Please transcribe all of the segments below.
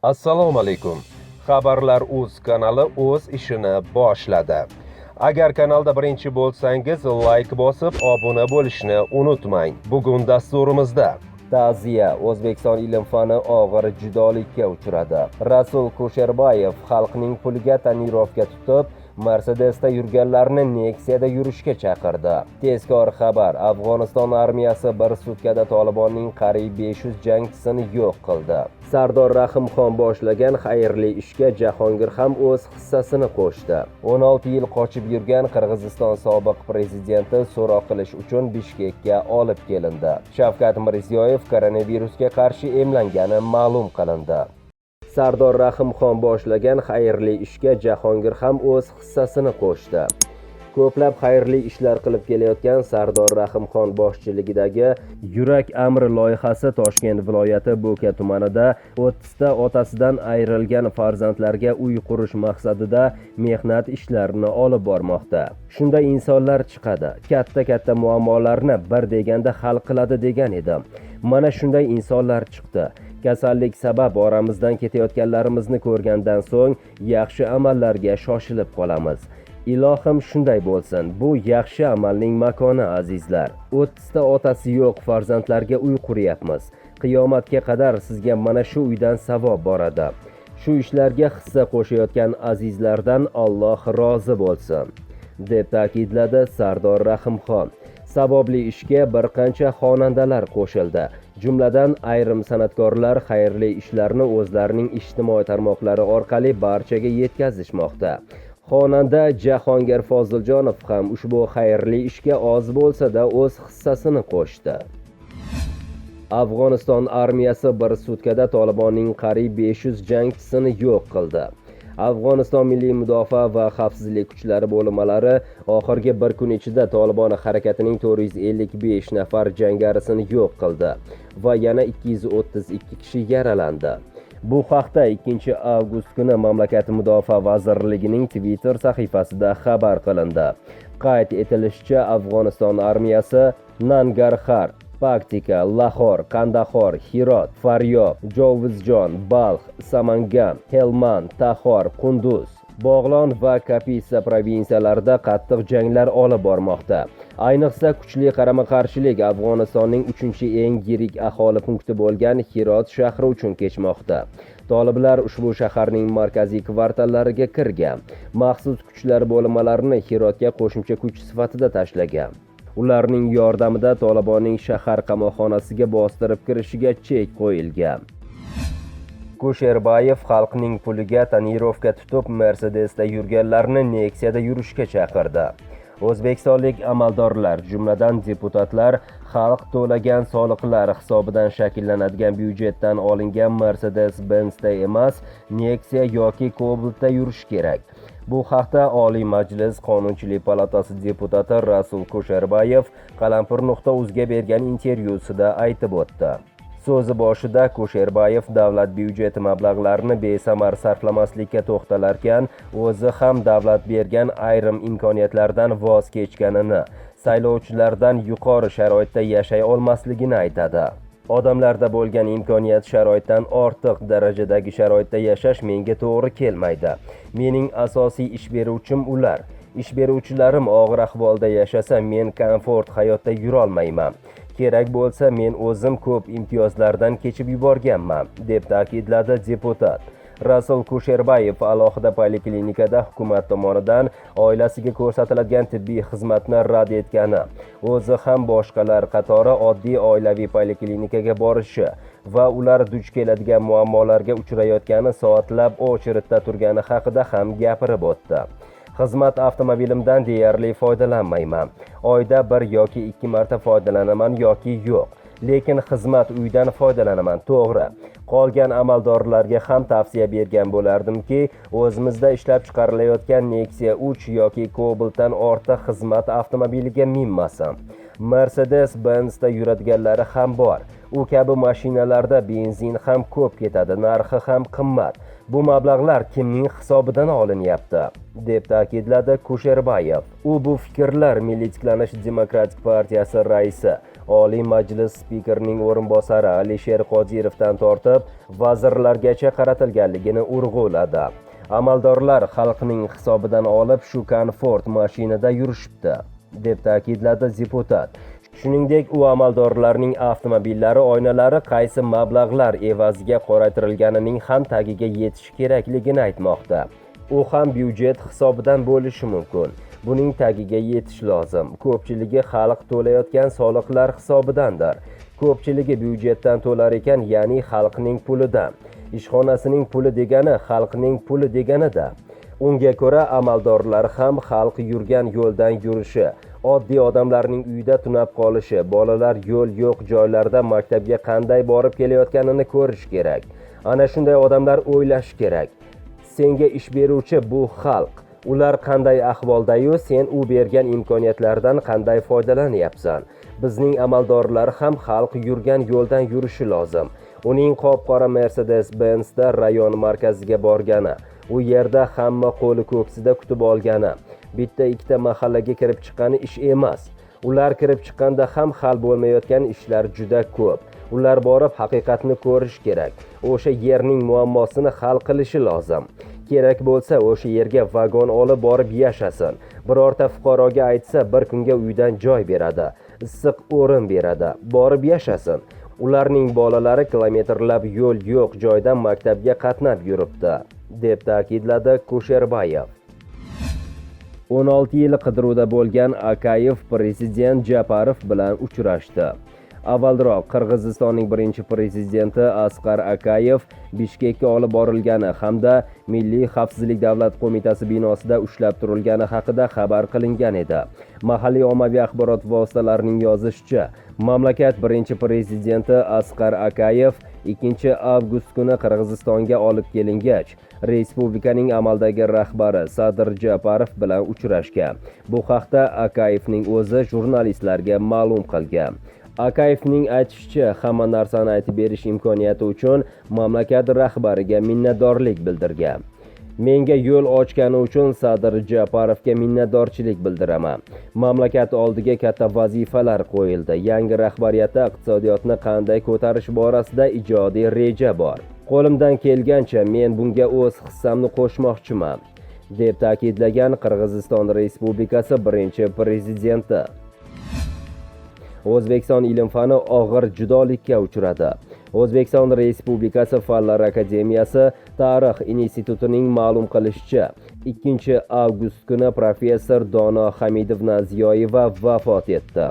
Assalomu alaykum. Xabarlar.uz kanali o'z ishini boshladi. Agar kanalda birinchi bo'lsangiz, like bosib, obuna bo'lishni unutmang. Bugun dasturimizda ta'ziya: O'zbekiston ilm-fani og'ir judolikka uchradi. Rasul Kusherbayev xalqning puliga tonirovka tutib, Mercedesda yurganlarni Nexia'da yurishga chaqirdi. Tezkor xabar: Afg'oniston armiyasi bir sutkada Tolibonning qariyb 500 jangchisini yo'q qildi. Sardor Rahimxon boshlagan xayrli ishga Jahongir ham o'z hissasini qo'shdi. 16 yil qochib yurgan Qirg'iziston sobiq prezidenti so'roq qilish uchun Bishkekka olib kelindi. Shavkat Mirziyoyev koronavirusga qarshi emlangani ma'lum qilindi. Sardor Rahimxon boshlagan xayrli ishga Jahongir ham o'z hissasini qo'shdi. Ko'plab xayrli ishlar qilib kelayotgan Sardor Rahimxon boshchiligidagi Yurak amri loyihasi Toshkent viloyati Bo'ka tumanida 30 ta otasidan ayrilgan farzandlarga uy qurish maqsadida mehnat ishlarini olib bormoqda. Shunda insonlar chiqadi, katta muammolarni bir deganda hal qiladi degan edim. Mana shunday insonlar chiqdi. Kasallik sabab oramizdan ketayotganlarimizni ko'rgandan so'ng yaxshi amallarga shoshilib qolamiz. Ilohim shunday bo'lsin. Bu yaxshi amalning makoni azizlar. 30 ta otasi yo'q farzandlarga uy quryapmiz. Qiyomatga qadar sizga mana shu uydan savob boradi. Shu ishlarga hissa qo'shayotgan azizlardan Alloh rozi bo'lsin, deb ta'kidladi Sardor Rahimxon. Savobli ishga bir qancha xonandalar qo'shildi. Jumladan ayrim san'atkorlar xayrli ishlarni o'zlarining ijtimoiy tarmoqlari orqali barchaga yetkazishmoqda. Xonanda Jahongir Foziljonov ham ushbu xayrli ishga oz bo'lsa-da o'z hissasini qo'shdi. Afg'oniston armiyasi bir sutkada Tolibonning qariyb 500 jangchisini yo'q qildi. Afg'oniston Milliy mudofaa va xavfsizlik kuchlari bo'linmalari oxirgi bir kun ichida Tolibon harakatining 455 nafar jangarisini yo'q qildi va yana 232 kishi yaralandi. Bu haqda 2 avgust kuni mamlakat mudofaa vazirligining Twitter sahifasida xabar qilindi. Qayd etilishicha, Afg'oniston armiyasi Nangarxar, Paktika, Lahor, Kandahor, Hirot, Faryob, Jovizjon, Balx, Samangan, Helmand, Tahor, Qunduz, Bog'lon va Kapisa provinsiyalarida qattiq janglar olib bormoqda. Ayniqsa kuchli qarama-qarshilik Afg'onistonning 3-eng yirik aholi punkti bo'lgan Hirot shahri uchun kechmoqda. Toliblar ushbu shaharning markaziy kvartallariga kirgan. Maxsus kuchlar bo'linmalarini Hirotga qo'shimcha kuch sifatida tashlagan. Ularning yordamida Tolibonning shahar qamoqxonasiga bostirib kirishiga chek qo'yilgan. Kusherbayev xalqning puliga tonirovka tutib, Mercedesda yurganlarni Nexia'da yurishga chaqirdi. O'zbekistonlik amaldorlar, jumladan deputatlar, xalq to'lagan soliqlar hisobidan shakllanadigan byudjetdan olingan Mercedes-Benz'da emas, Nexia yoki Cobalt'da yurish kerak. Bu haqda Oliy Majlis Qonunchilik palatasi deputati Rasul Kusherbayev Qalampir.uzga bergan intervyusida aytib o'tdi. So'zi boshida Kusherbayev davlat byudjeti mablag'larini besamar sarflamaslikka to'xtalarkan, o'zi ham davlat bergan ayrim imkoniyatlardan voz kechganini, saylovchilardan yuqori sharoitda yashay olmasligini aytadi. Odamlarda bo'lgan imkoniyat sharoitdan ortiq darajadagi sharoitda yashash menga to'g'ri kelmaydi. Mening asosiy ish beruvchim ular. Ish beruvchilarim og'ir ahvolda yashasa, men komfort hayotda yura olmayman. Kerak bo'lsa, men o'zim ko'p imtiyozlardan kechib yuborganman, deb ta'kidladi deputat. Rasul Kusherbayev alohida poliklinikada hukumat tomonidan oilasiga ko'rsatiladigan tibbiy xizmatni rad etgani, o'zi ham boshqalar qatori oddiy oilaviy poliklinikaga borishi va ular duch keladigan muammolarga uchrayotgani, soatlab очередda turgani haqida ham gapirib o'tdi. Xizmat avtomobilimdan deyarli foydalanmayman. Oyda 1 yoki 2 marta foydalanaman yoki yo'q. Lekin xizmat uydan foydalanaman, to'g'ri. Qolgan amaldorlarga ham tavsiya bergan bo'lardimki, o'zimizda ishlab chiqarilayotgan Nexia 3 yoki Cobalt'dan ortiq xizmat avtomobiliga minmasin. Mercedes-Benz'da yuradiganlari ham bor. U kabi mashinalarda benzin ham ko'p ketadi, narxi ham qimmat. Bu mablag'lar kimning hisobidan olinyapti, deb ta'kidladi Kusherbayev. U bu fikrlar Milliy tiklanish demokratik partiyasi raisi Oliy Majlis spikerining o'rinbosari Alisher Qodirovdan tortib vazirlargacha qaratilganligini urg'uladi. Amaldorlar xalqning hisobidan olib shu komfort mashinada yurishibdi, deb ta'kidladi deputat. Shuningdek, u amaldorlarning avtomobillari oynalari qaysi mablag'lar evaziga qoraytirilganining ham tagiga yetish kerakligini aytmoqda. U ham byudjet hisobidan bo'lishi mumkin. Buning tagiga yetish lozim. Ko'pchiligi xalq to'layotgan soliqlar hisobidandir. Ko'pchiligi byudjetdan to'lar ekan, ya'ni xalqning pulidan. Ishxonasining puli degani xalqning puli deganida. Unga ko'ra amaldorlar ham xalq yurgan yo'ldan yurishi, oddiy odamlarning uyda tunab qolishi, bolalar yo'l yo'q joylarda maktabga qanday borib kelayotganini ko'rish kerak. Ana shunday odamlar o'ylash kerak. Senga ish beruvchi bu xalq. Ular qanday ahvolda-yu, sen u bergan imkoniyatlardan qanday foydalanyapsan? Bizning amaldorlar ham xalq yurgan yo'ldan yurishi lozim. Uning qop-qora Mercedes-Benzda rayon markaziga borgani, u yerda hamma qo'li ko'ksida kutib olgani, bitta-ikkita mahallaga kirib chiqqani ish emas. Ular kirib chiqqanda ham hal bo'lmayotgan ishlar juda ko'p. Ular borib haqiqatni ko'rish kerak. O'sha yerning muammosini hal qilishi lozim. Kerak bo'lsa o'sha yerga vagon olib borib yashasin. Birorta fuqaroga aytsa bir kunga uydan joy beradi, issiq o'rin beradi, borib yashasin. Ularning bolalari kilometrlab yo'l yo'q joydan maktabga qatnab yuribdi, deb ta'kidladi Kusherbayev. 16 yil qidiruvda bo'lgan Akayev prezident Japarov bilan uchrashdi. Avvalroq Qirg'izistonning birinchi prezidenti Asqar Akayev Bishkekka olib borilgani hamda Milliy xavfsizlik davlat qo'mitasi binosida ushlab turilgani haqida xabar qilingan edi. Mahalliy ommaviy axborot vositalarining yozishicha, mamlakat birinchi prezidenti Asqar Akayev 2 avgust kuni Qirg'izistonga olib kelingach, respublikaning amaldagi rahbari Sadir Japarov bilan uchrashgan. Bu haqda Akayevning o'zi jurnalistlarga ma'lum qilgan. Akayevning aytishicha, hamma narsani aytib berish imkoniyati uchun mamlakat rahbariga minnatdorlik bildirgan. Menga yo'l ochgani uchun Sadir Japarovga minnatdorchilik bildiraman. Mamlakat oldiga katta vazifalar qo'yildi. Yangi rahbariyatda iqtisodiyotni qanday ko'tarish borasida ijodiy reja bor. Qo'limdan kelgancha men bunga o'z hissamni qo'shmoqchiman, deb ta'kidlagan Qirg'iziston Respublikasi birinchi prezidenti. O'zbekiston ilm-fani og'ir judolikka uchradi. O'zbekiston Respublikasi Fanlar akademiyasi Tarix institutining ma'lum qilishicha, 2 avgust kuni professor Dono Hamidovna Ziyoyeva vafot etdi.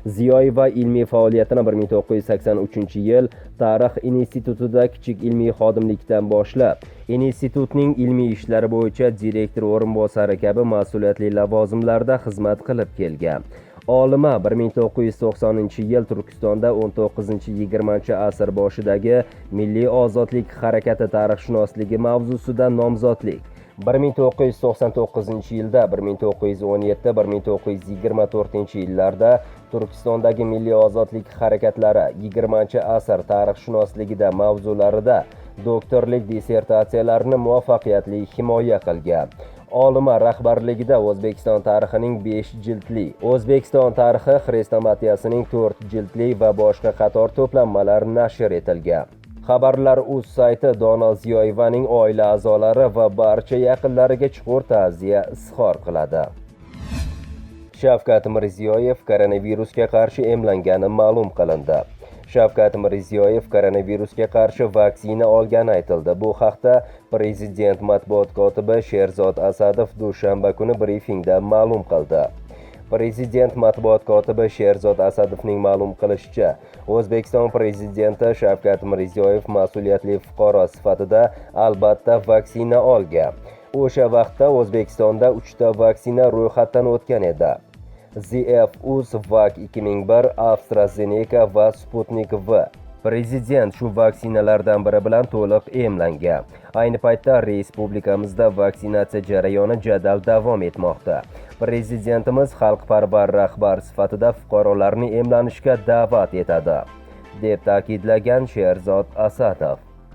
Ziyoyeva ilmiy faoliyatini 1983-yil Tarix institutida kichik ilmiy xodimlikdan boshlab, institutning ilmiy ishlari bo'yicha direktor o'rinbosari kabi mas'uliyatli lavozimlarda xizmat qilib kelgan. Olima 1990-yil Turkistonda 19-20 asr boshidagi Milliy ozodlik harakati tarixshunosligi mavzusida nomzodlik, 1999-yilda 1917-1924-yillarda Turkistondagi Milliy ozodlik harakatlari 20-asr tarixshunosligida mavzularida doktorlik dissertatsiyalarini muvaffaqiyatli himoya qilgan. Olima rahbarligida O'zbekiston tarixining 5 jildli, O'zbekiston tarixi xrestomatiyasining 4 jildli va boshqa qator to'planmalar nashr etilgan. Xabarlar.uz sayti Dono Ziyoyevaning oila a'zolari va barcha yaqinlariga chuqur ta'ziya izhor qiladi. Shavkat Mirziyoyev koronavirusga qarshi emlangani ma'lum qilindi. Shavkat Mirziyoyev koronavirusga qarshi vaksina olgani aytildi. Bu haqda Prezident matbuot kotibi Sherzod Asadov dushanba kuni brifingda ma'lum qildi. Prezident matbuot kotibi Sherzod Asadovning ma'lum qilishicha, O'zbekiston prezidenti Shavkat Mirziyoyev mas'uliyatli fuqaro sifatida albatta vaksina olgan. O'sha vaqtda O'zbekistonda 3 ta vaksina ro'yxatdan o'tgan edi. ZF-Uz, Vak 2001, AstraZeneca va Sputnik V. Prezident shu vaksinalardan biri bilan to'liq emlangan. Ayni paytda respublikamizda vaksinatsiya jarayoni jadal davom etmoqda. Prezidentimiz xalqparvar rahbar sifatida fuqarolarni emlanishga da'vat etadi, deb ta'kidlagan Sherzod Asadov.